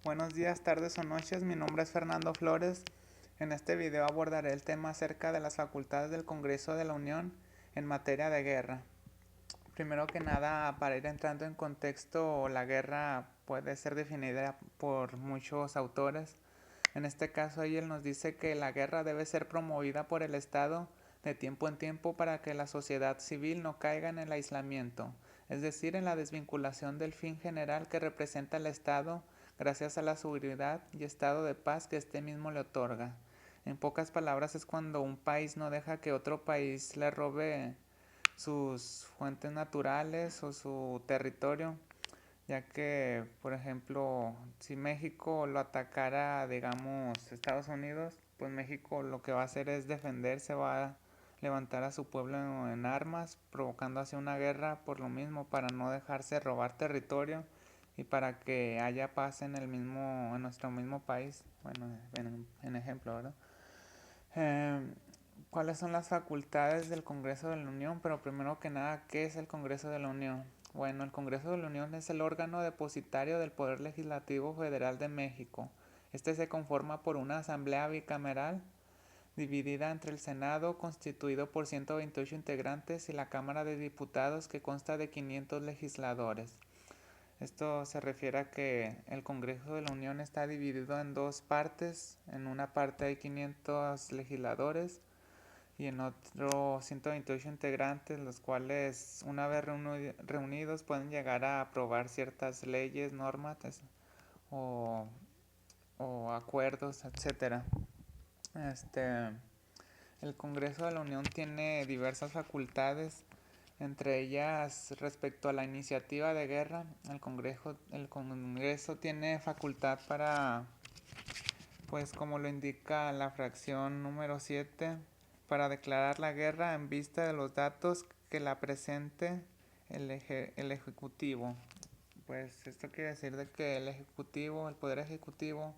Buenos días, tardes o noches, mi nombre es Fernando Flores. En este video abordaré el tema acerca de las facultades del Congreso de la Unión en materia de guerra. Primero que nada, para ir entrando en contexto, la guerra puede ser definida por muchos autores. En este caso, él nos dice que la guerra debe ser promovida por el Estado de tiempo en tiempo para que la sociedad civil no caiga en el aislamiento, es decir, en la desvinculación del fin general que representa el Estado gracias a la seguridad y estado de paz que este mismo le otorga. En pocas palabras, es cuando un país no deja que otro país le robe sus fuentes naturales o su territorio, ya que, por ejemplo, si México lo atacara, digamos, Estados Unidos, pues México lo que va a hacer es defenderse, va a levantar a su pueblo en armas, provocando así una guerra por lo mismo, para no dejarse robar territorio y para que haya paz en nuestro mismo país. Bueno, en ejemplo, ¿verdad? Eh, ¿Cuáles son las facultades del Congreso de la Unión? Pero primero que nada, ¿qué es el Congreso de la Unión? Bueno, el Congreso de la Unión es el órgano depositario del Poder Legislativo Federal de México. Este se conforma por una asamblea bicameral dividida entre el Senado, constituido por 128 integrantes, y la Cámara de Diputados, que consta de 500 legisladores. Esto se refiere a que el Congreso de la Unión está dividido en dos partes. En una parte hay 500 legisladores y en otro 128 integrantes, los cuales una vez reunidos pueden llegar a aprobar ciertas leyes, normas o, o acuerdos, etcétera. Este, el Congreso de la Unión tiene diversas facultades, entre ellas respecto a la iniciativa de guerra. El Congreso tiene facultad para, pues como lo indica la fracción número 7, para declarar la guerra en vista de los datos que la presente el Ejecutivo. Pues esto quiere decir de que el Poder Ejecutivo,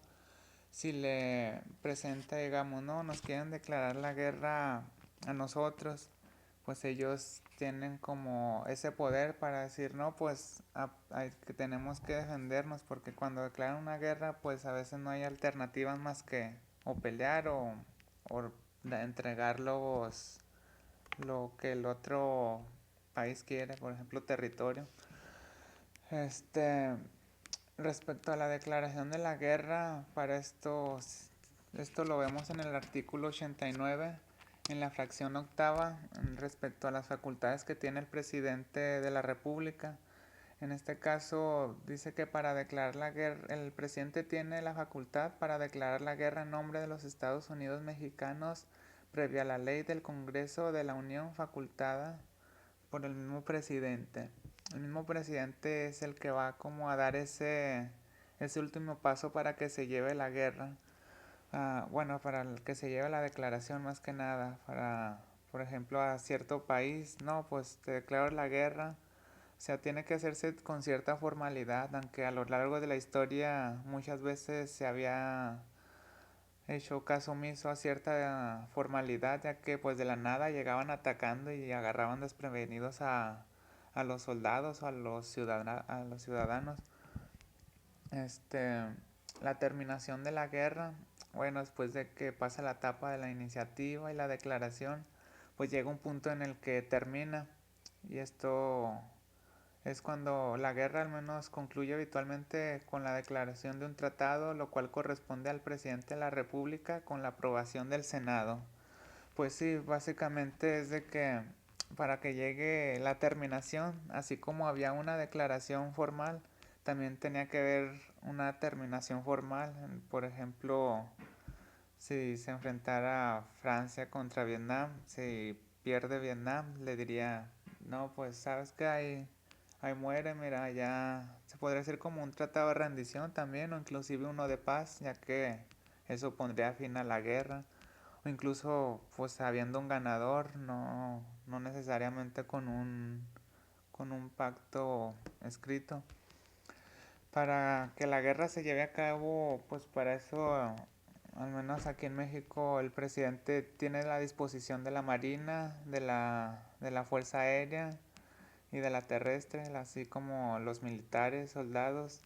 si le presenta, digamos, no, nos quieren declarar la guerra a nosotros, pues ellos tienen como ese poder para decir, no, pues que tenemos que defendernos, porque cuando declaran una guerra, pues a veces no hay alternativas más que o pelear o entregar lo que el otro país quiere, por ejemplo, territorio. Este, Respecto a la declaración de la guerra, esto lo vemos en el artículo 89, en la fracción octava, respecto a las facultades que tiene el presidente de la República. En este caso dice que para declarar la guerra, el presidente tiene la facultad para declarar la guerra en nombre de los Estados Unidos mexicanos, previa a la ley del Congreso de la Unión facultada por el mismo presidente. El mismo presidente es el que va como a dar ese último paso para que se lleve la guerra. Bueno, para el que se lleve la declaración más que nada, para, por ejemplo, a cierto país, no, pues te declaro la guerra. O sea, tiene que hacerse con cierta formalidad, aunque a lo largo de la historia muchas veces se había hecho caso omiso a cierta formalidad, ya que pues de la nada llegaban atacando y agarraban desprevenidos a los soldados o a los ciudadanos. Este, la terminación de la guerra, bueno, después de que pasa la etapa de la iniciativa y la declaración, pues llega un punto en el que termina, y esto es cuando la guerra al menos concluye habitualmente con la declaración de un tratado, lo cual corresponde al presidente de la República con la aprobación del Senado. Pues sí, básicamente es de que para que llegue la terminación, así como había una declaración formal, también tenía que haber una terminación formal. Por ejemplo, si se enfrentara Francia contra Vietnam, si pierde Vietnam, le diría, no, pues sabes que ahí muere, mira, ya se podría decir como un tratado de rendición también, o inclusive uno de paz, ya que eso pondría fin a la guerra, o incluso pues habiendo un ganador, no necesariamente con un pacto escrito. Para que la guerra se lleve a cabo, pues para eso, al menos aquí en México, el presidente tiene la disposición de la Marina, de la Fuerza Aérea y de la Terrestre, así como los militares, soldados.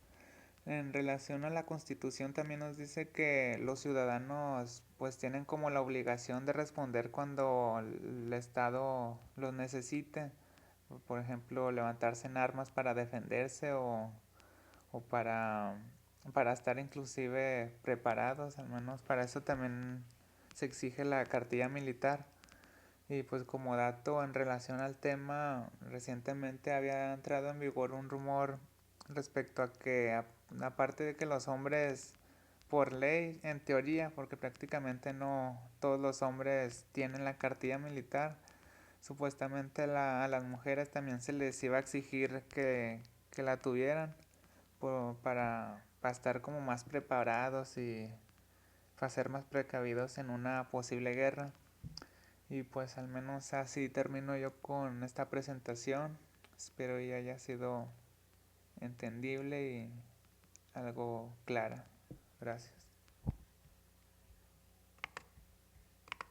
En relación a la Constitución también nos dice que los ciudadanos pues tienen como la obligación de responder cuando el Estado los necesite. Por ejemplo, levantarse en armas para defenderse o para estar inclusive preparados, al menos para eso también se exige la cartilla militar. Y pues como dato en relación al tema, recientemente había entrado en vigor un rumor respecto a que, aparte de que los hombres, por ley, en teoría, porque prácticamente no todos los hombres tienen la cartilla militar, supuestamente a las mujeres también se les iba a exigir que la tuvieran para estar como más preparados y para ser más precavidos en una posible guerra. Y pues al menos así termino yo con esta presentación. Espero que haya sido entendible y algo clara. Gracias.